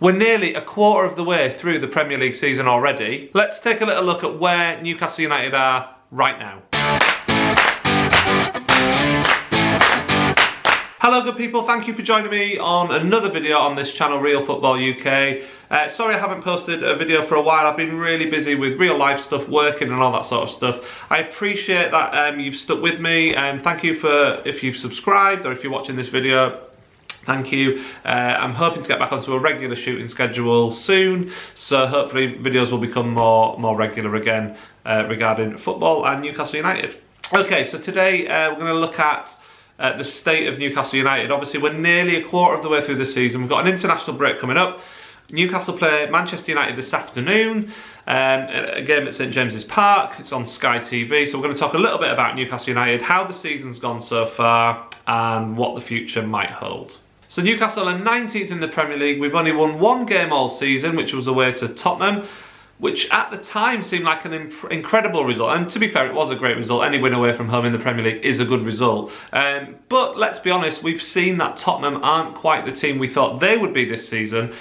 We're nearly a quarter of the way through the Premier League season already. Let's take a little look at where Newcastle United are right now. Hello good people, thank you for joining me on another video on this channel, Real Football UK. Sorry I haven't posted a video for a while. I've been really busy with real life stuff, working and all that sort of stuff. I appreciate that you've stuck with me, and thank you for if you've subscribed or if you're watching this video. Thank you. I'm hoping to get back onto a regular shooting schedule soon, so hopefully videos will become more regular again regarding football and Newcastle United. Okay, so today we're going to look at the state of Newcastle United. Obviously we're nearly a quarter of the way through the season. We've got an international break coming up. Newcastle play Manchester United this afternoon, a game at St James's Park. It's on Sky TV, so we're going to talk a little bit about Newcastle United, how the season's gone so far and what the future might hold. So Newcastle are 19th in the Premier League. We've only won one game all season, which was away to Tottenham, which at the time seemed like an incredible result. And to be fair, it was a great result. Any win away from home in the Premier League is a good result. But let's be honest, we've seen that Tottenham aren't quite the team we thought they would be this season.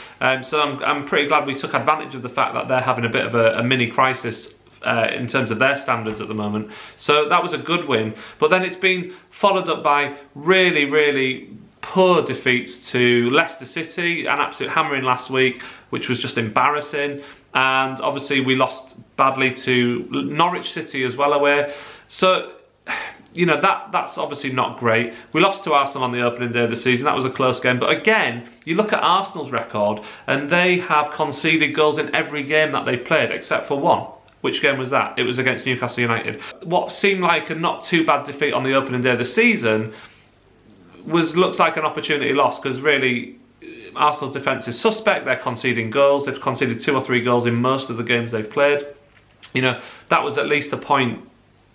So I'm pretty glad we took advantage of the fact that they're having a bit of a mini crisis in terms of their standards at the moment. So that was a good win. But then it's been followed up by really poor defeats to Leicester City, an absolute hammering last week, which was just embarrassing. And obviously we lost badly to Norwich City as well away. So, you know, that's obviously not great. We lost to Arsenal on the opening day of the season. That was a close game. But again, you look at Arsenal's record and they have conceded goals in every game that they've played except for one. Which game was that? It was against Newcastle United. What seemed like a not too bad defeat on the opening day of the season looks like an opportunity lost, because really Arsenal's defence is suspect. They're conceding goals. They've conceded 2 or 3 goals in most of the games they've played. You know, that was at least a point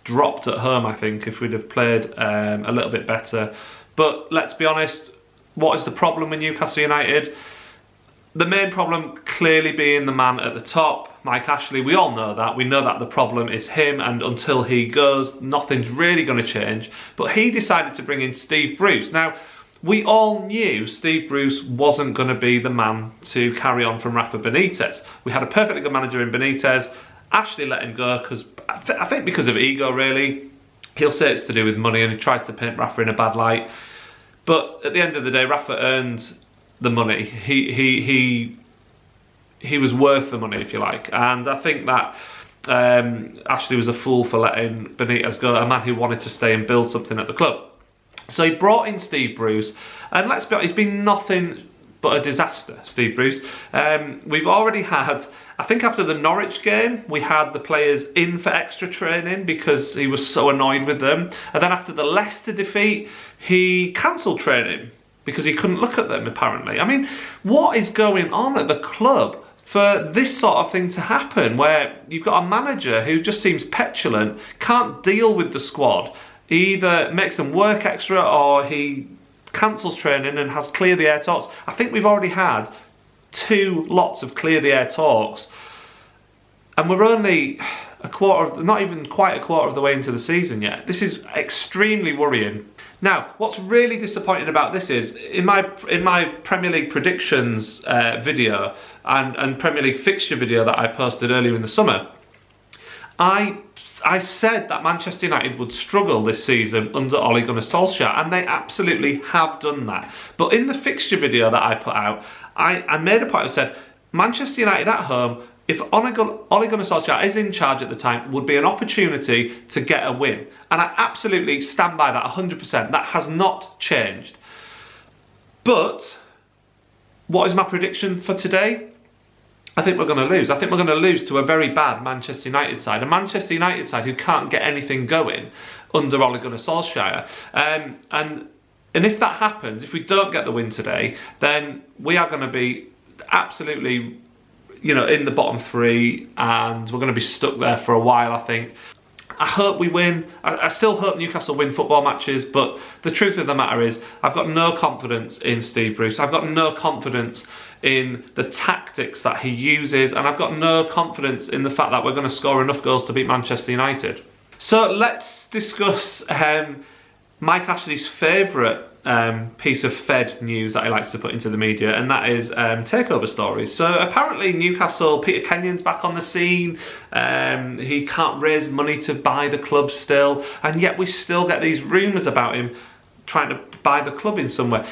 dropped at home, I think, if we'd have played a little bit better. But let's be honest, what is the problem with Newcastle United? The main problem clearly being the man at the top, Mike Ashley. We all know that. We know that the problem is him, and until he goes, nothing's really going to change. But he decided to bring in Steve Bruce. Now, we all knew Steve Bruce wasn't going to be the man to carry on from Rafa Benitez. We had a perfectly good manager in Benitez. Ashley let him go because I think because of ego, really. He'll say it's to do with money, and he tries to paint Rafa in a bad light. But at the end of the day, Rafa earned the money. He was worth the money, if you like. And I think that Ashley was a fool for letting Benitez go, a man who wanted to stay and build something at the club. So he brought in Steve Bruce, and let's be honest, he's been nothing but a disaster, Steve Bruce. We've already had, I think after the Norwich game, we had the players in for extra training because he was so annoyed with them. And then after the Leicester defeat, he cancelled training because he couldn't look at them, apparently. I mean, what is going on at the club for this sort of thing to happen, where you've got a manager who just seems petulant, can't deal with the squad? He either makes them work extra or he cancels training and has clear the air talks. I think we've already had 2 lots of clear the air talks, and we're only not even quite a quarter of the way into the season yet. This is extremely worrying. Now, what's really disappointing about this is, in my Premier League predictions video and Premier League fixture video that I posted earlier in the summer, I said that Manchester United would struggle this season under Ole Gunnar Solskjaer, and they absolutely have done that. But in the fixture video that I put out, I made a point. I said, Manchester United at home, if Ole Gunnar Solskjaer is in charge at the time, would be an opportunity to get a win. And I absolutely stand by that 100%. That has not changed. But what is my prediction for today? I think we're going to lose. I think we're going to lose to a very bad Manchester United side. A Manchester United side who can't get anything going under Ole Gunnar Solskjaer. And if that happens, if we don't get the win today, then we are going to be absolutely, you know, in the bottom 3, and we're going to be stuck there for a while, I think. I hope we win. I still hope Newcastle win football matches, but the truth of the matter is I've got no confidence in Steve Bruce. I've got no confidence in the tactics that he uses, and I've got no confidence in the fact that we're going to score enough goals to beat Manchester United. So let's discuss Mike Ashley's favourite piece of Fed news that he likes to put into the media, and that is takeover stories. So apparently Newcastle, Peter Kenyon's back on the scene. He can't raise money to buy the club still, and yet we still get these rumours about him trying to buy the club in some way.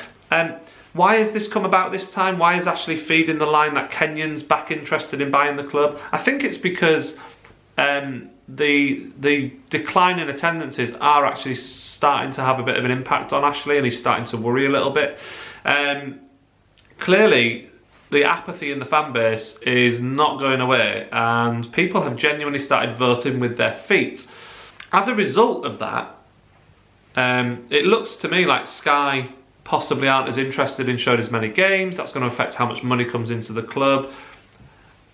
Why has this come about this time? Why is Ashley feeding the line that Kenyon's back interested in buying the club? I think it's because the decline in attendances are actually starting to have a bit of an impact on Ashley, and he's starting to worry a little bit. Clearly, the apathy in the fan base is not going away, and people have genuinely started voting with their feet. As a result of that, it looks to me like Sky possibly aren't as interested in showing as many games. That's going to affect how much money comes into the club.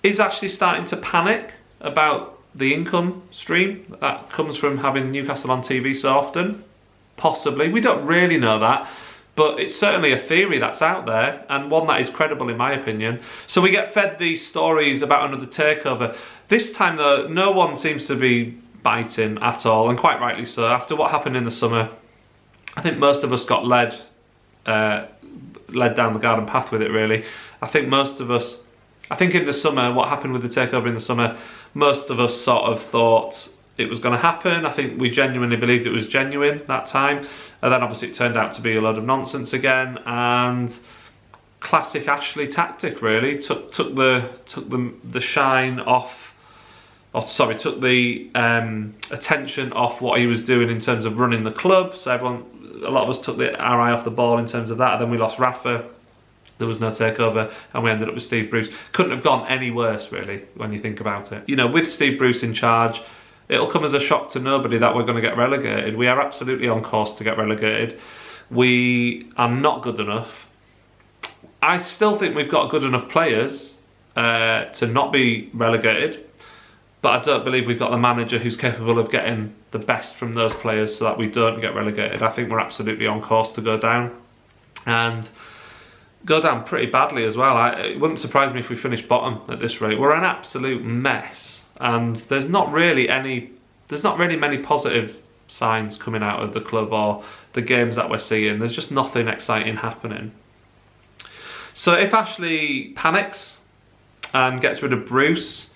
Is Ashley starting to panic about the income stream that comes from having Newcastle on TV so often? Possibly. We don't really know that, but it's certainly a theory that's out there, and one that is credible in my opinion. So we get fed these stories about another takeover. This time though, no one seems to be biting at all, and quite rightly so. After what happened in the summer, I think most of us got led down the garden path with it, really. I think in the summer, what happened with the takeover in the summer, most of us sort of thought it was going to happen. I think we genuinely believed it was genuine that time, and then obviously it turned out to be a load of nonsense again. And classic Ashley tactic, really, took the shine off. Took the attention off what he was doing in terms of running the club. So a lot of us took our eye off the ball in terms of that. And then we lost Rafa. There was no takeover, and we ended up with Steve Bruce. Couldn't have gone any worse, really, when you think about it. You know, with Steve Bruce in charge, it'll come as a shock to nobody that we're going to get relegated. We are absolutely on course to get relegated. We are not good enough. I still think we've got good enough players to not be relegated, but I don't believe we've got the manager who's capable of getting the best from those players so that we don't get relegated. I think we're absolutely on course to go down, and go down pretty badly as well. It wouldn't surprise me if we finish bottom at this rate. We're an absolute mess, and there's not really many positive signs coming out of the club or the games that we're seeing. There's just nothing exciting happening. So if Ashley panics and gets rid of Bruce,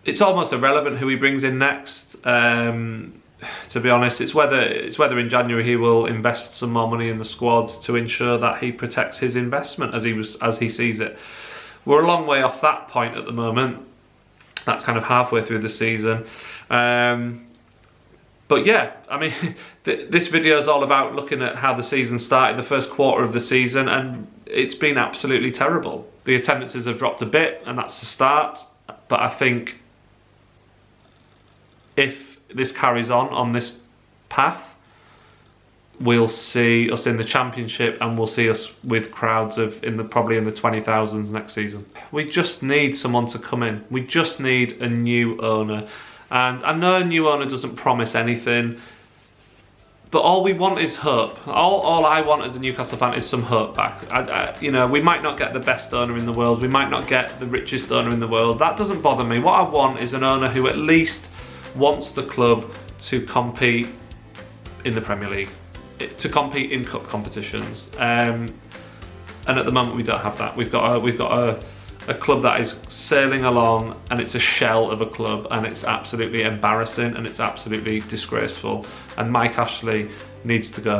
it's almost irrelevant who he brings in next. To be honest, it's whether in January he will invest some more money in the squad to ensure that he protects his investment as he sees it. We're a long way off that point at the moment. That's kind of halfway through the season. But yeah, I mean, this video is all about looking at how the season started, the first quarter of the season, and it's been absolutely terrible. The attendances have dropped a bit, and that's the start. But I think if this carries on this path, we'll see us in the Championship, and we'll see us with crowds probably in the 20,000s next season. We just need someone to come in. We just need a new owner. And I know a new owner doesn't promise anything, but all we want is hope. All I want as a Newcastle fan is some hope back. You know, we might not get the best owner in the world. We might not get the richest owner in the world. That doesn't bother me. What I want is an owner who at least wants the club to compete in the Premier League, to compete in cup competitions. And at the moment we don't have that. We've got a club that is sailing along, and it's a shell of a club, and it's absolutely embarrassing, and it's absolutely disgraceful, and Mike Ashley needs to go.